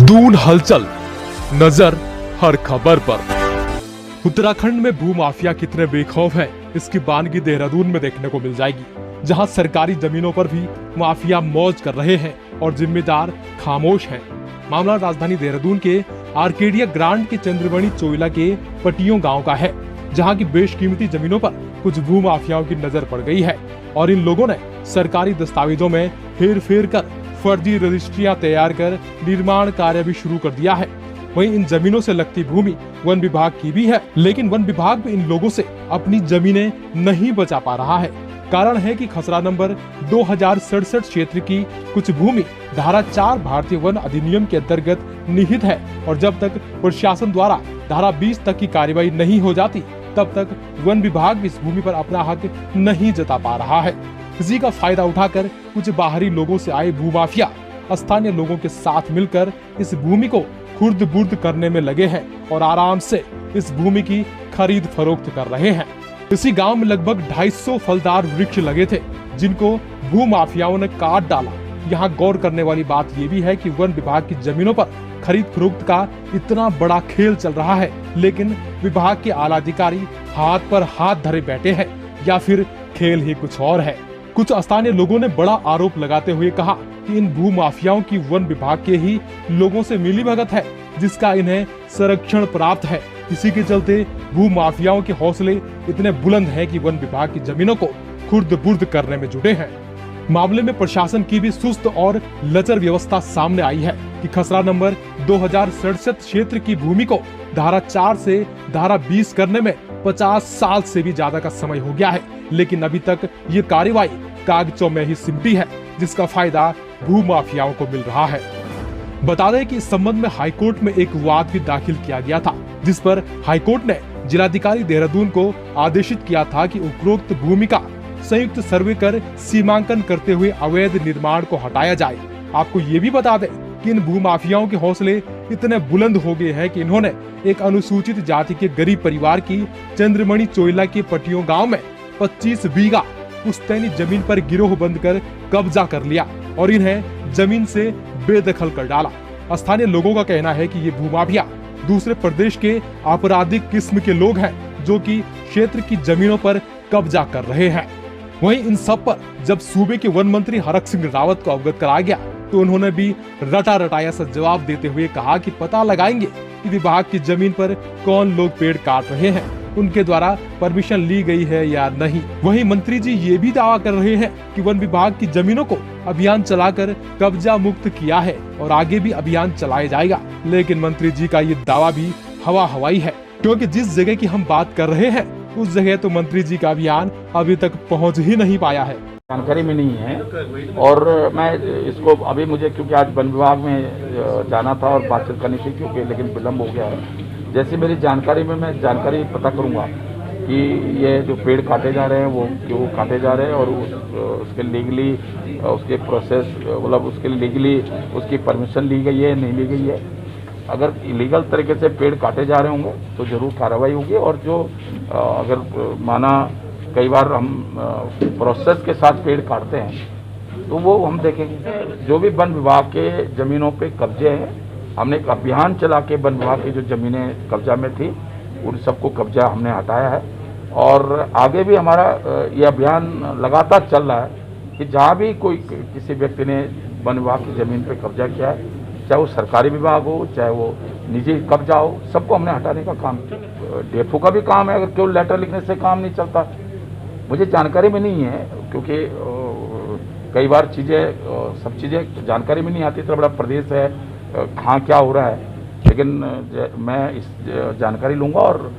दून हलचल, नजर हर खबर पर। उत्तराखंड में भूमाफिया कितने बेखौफ है, इसकी बानगी देहरादून में देखने को मिल जाएगी, जहां सरकारी जमीनों पर भी माफिया मौज कर रहे हैं और जिम्मेदार खामोश हैं। मामला राजधानी देहरादून के आर्केडिया ग्रांड के चंद्रमणि चोइला के पटियों गांव का है, जहां की बेशकीमती जमीनों पर कुछ भूमाफियाओं की नजर पड़ गई है और इन लोगों ने सरकारी दस्तावेजों में हेर फेर कर फर्जी रजिस्ट्रियां तैयार कर निर्माण कार्य भी शुरू कर दिया है। वहीं इन जमीनों से लगती भूमि वन विभाग की भी है, लेकिन वन विभाग भी इन लोगों से अपनी जमीनें नहीं बचा पा रहा है। कारण है कि खसरा नंबर 2067 क्षेत्र की कुछ भूमि धारा 4 भारतीय वन अधिनियम के अंतर्गत निहित है और जब तक प्रशासन द्वारा धारा 20 तक की कार्रवाई नहीं हो जाती, तब तक वन विभाग भी इस भूमि पर अपना हक नहीं जता पा रहा है। इसी का फायदा उठाकर कुछ बाहरी लोगों से आए भूमाफिया स्थानीय लोगों के साथ मिलकर इस भूमि को खुर्द बुर्द करने में लगे हैं और आराम से इस भूमि की खरीद फरोख्त कर रहे हैं। इसी गांव में लगभग 250 फलदार वृक्ष लगे थे, जिनको भूमाफियाओं ने काट डाला। यहाँ गौर करने वाली बात ये भी है कि वन विभाग की जमीनों पर खरीद फरोख्त का इतना बड़ा खेल चल रहा है, लेकिन विभाग के आला अधिकारी हाथ पर हाथ धरे बैठे हैं या फिर खेल ही कुछ और है। कुछ स्थानीय लोगों ने बड़ा आरोप लगाते हुए कहा कि इन भूमाफियाओं की वन विभाग के ही लोगों से मिलीभगत है, जिसका इन्हें संरक्षण प्राप्त है। इसी के चलते भूमाफियाओं के हौसले इतने बुलंद हैं कि वन विभाग की जमीनों को खुर्द बुर्द करने में जुटे हैं। मामले में प्रशासन की भी सुस्त और लचर व्यवस्था सामने आई है कि खसरा नंबर 2067 क्षेत्र की भूमि को धारा 4 से धारा 20 करने में 50 साल से भी ज्यादा का समय हो गया है, लेकिन अभी तक ये कार्रवाई कागजों में ही सिमटी है, जिसका फायदा भूमाफियाओं को मिल रहा है। बता दें कि इस संबंध में हाईकोर्ट में एक वाद भी दाखिल किया गया था, जिस पर हाईकोर्ट ने जिलाधिकारी देहरादून को आदेशित किया था कि उपरोक्त भूमि का संयुक्त सर्वे कर सीमांकन करते हुए अवैध निर्माण को हटाया जाए। आपको ये भी बता दें कि इन भूमाफियाओं के हौसले इतने बुलंद हो गए हैं कि इन्होंने एक अनुसूचित जाति के गरीब परिवार की चंद्रमणि चोइला के पटियों गांव में 25 बीघा पुश्तैनी जमीन पर गिरोह बंद कर कब्जा कर लिया और इन्हें जमीन से बेदखल कर डाला। स्थानीय लोगों का कहना है कि ये भूमाफिया दूसरे प्रदेश के आपराधिक किस्म के लोग हैं, जो कि क्षेत्र की जमीनों पर कब्जा कर रहे हैं। वहीं इन सब पर जब सूबे के वन मंत्री हरक सिंह रावत को अवगत कराया गया, तो उन्होंने भी रटा रटाया सा जवाब देते हुए कहा कि पता लगाएंगे कि विभाग की जमीन पर कौन लोग पेड़ काट रहे हैं, उनके द्वारा परमिशन ली गई है या नहीं। वहीं मंत्री जी ये भी दावा कर रहे हैं कि वन विभाग की जमीनों को अभियान चलाकर कब्जा मुक्त किया है और आगे भी अभियान चलाया जाएगा। लेकिन मंत्री जी का ये दावा भी हवा हवाई है, क्योंकि जिस जगह की हम बात कर रहे हैं उस जगह तो मंत्री जी का अभियान अभी तक पहुंच ही नहीं पाया है। जानकारी में नहीं है और मैं इसको अभी मुझे क्योंकि आज वन विभाग में जाना था और बातचीत करनी थी, क्योंकि लेकिन विलम्ब हो गया है। जैसे मेरी जानकारी में मैं जानकारी पता करूंगा कि ये जो पेड़ काटे जा रहे हैं वो क्यों काटे जा रहे हैं और उसके लीगली उसके प्रोसेस मतलब उसके लीगली उसकी परमिशन ली गई है नहीं ली गई है। अगर इलीगल तरीके से पेड़ काटे जा रहे होंगे तो जरूर कार्रवाई होगी और जो अगर माना कई बार हम प्रोसेस के साथ पेड़ काटते हैं तो वो हम देखेंगे। जो भी वन विभाग के ज़मीनों पे कब्जे हैं, हमने एक अभियान चला के वन विभाग की जो ज़मीनें कब्जा में थी उन सबको कब्जा हमने हटाया है और आगे भी हमारा ये अभियान लगातार चल रहा है कि जहाँ भी कोई किसी व्यक्ति ने वन विभाग की ज़मीन पे कब्जा किया है, चाहे वो सरकारी विभाग हो चाहे वो निजी कब्जा हो, सबको हमने हटाने का काम किया। डेफो का भी काम है, अगर केवल लेटर लिखने से काम नहीं चलता। मुझे जानकारी में नहीं है क्योंकि कई बार सब चीज़ें जानकारी में नहीं आती, इतना बड़ा प्रदेश है, कहाँ क्या हो रहा है, लेकिन मैं इस जानकारी लूँगा और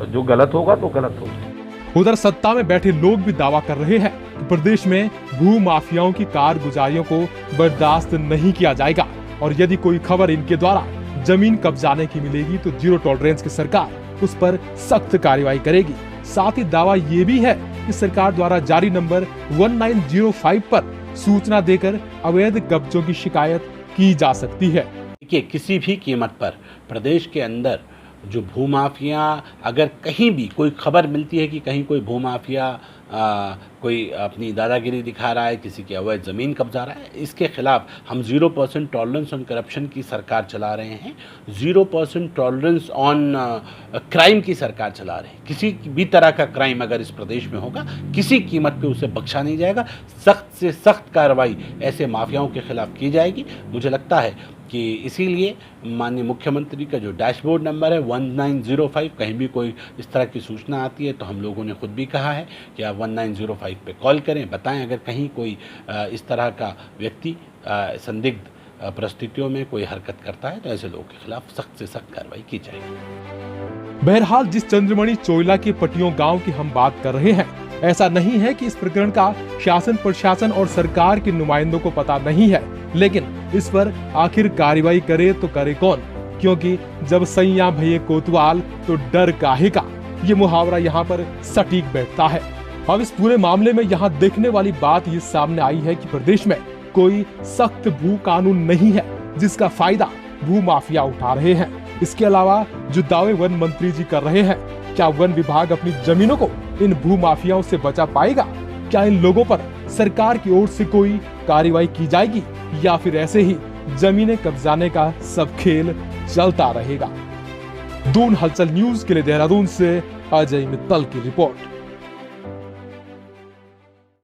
जो गलत होगा तो गलत होगा। उधर सत्ता में बैठे लोग भी दावा कर रहे हैं कि प्रदेश में भू माफियाओं की कारगुजारियों को बर्दाश्त नहीं किया जाएगा और यदि कोई खबर इनके द्वारा जमीन कब्जाने की मिलेगी तो जीरो टॉलरेंस की सरकार उस पर सख्त कार्रवाई करेगी। साथ ही दावा ये भी है कि सरकार द्वारा जारी नंबर 1905 पर सूचना देकर अवैध कब्जों की शिकायत की जा सकती है। देखिए, किसी भी कीमत पर प्रदेश के अंदर जो भूमाफिया, अगर कहीं भी कोई खबर मिलती है कि कहीं कोई भूमाफिया कोई अपनी दादागिरी दिखा रहा है, किसी की अवैध ज़मीन कब्जा रहा है, इसके खिलाफ हम 0% टॉलरेंस ऑन करप्शन की सरकार चला रहे हैं, 0% टॉलरेंस ऑन क्राइम की सरकार चला रहे हैं। किसी भी तरह का क्राइम अगर इस प्रदेश में होगा, किसी कीमत पे उसे बख्शा नहीं जाएगा। सख्त से सख्त कार्रवाई ऐसे माफियाओं के खिलाफ की जाएगी। मुझे लगता है कि इसीलिए माननीय मुख्यमंत्री का जो डैशबोर्ड नंबर है 1905, कहीं भी कोई इस तरह की सूचना आती है तो हम लोगों ने खुद भी कहा है कि आप 1905 पे कॉल करें, बताएं अगर कहीं कोई इस तरह का व्यक्ति संदिग्ध परिस्थितियों में कोई हरकत करता है तो ऐसे लोगों के खिलाफ सख्त से सख्त कार्रवाई की जाएगी। बहरहाल जिस चंद्रमणि चोइला के पटियों गांव की हम बात कर रहे हैं, ऐसा नहीं है कि इस प्रकरण का शासन प्रशासन और सरकार के नुमाइंदों को पता नहीं है, लेकिन इस पर आखिर कार्रवाई करे तो करे कौन? क्योंकि जब सैया भये कोतवाल तो डर काहे का, ये मुहावरा यहाँ पर सटीक बैठता है। अब इस पूरे मामले में यहाँ देखने वाली बात ये सामने आई है कि प्रदेश में कोई सख्त भू कानून नहीं है जिसका फायदा भू माफिया उठा रहे हैं। इसके अलावा जो दावे वन मंत्री जी कर रहे हैं, क्या वन विभाग अपनी जमीनों को इन भू माफियाओं से बचा पाएगा? क्या इन लोगों पर सरकार की ओर से कोई कार्रवाई की जाएगी या फिर ऐसे ही जमीनें कब्जाने का सब खेल चलता रहेगा? दून हलचल न्यूज के लिए देहरादून से अजय मित्तल की रिपोर्ट।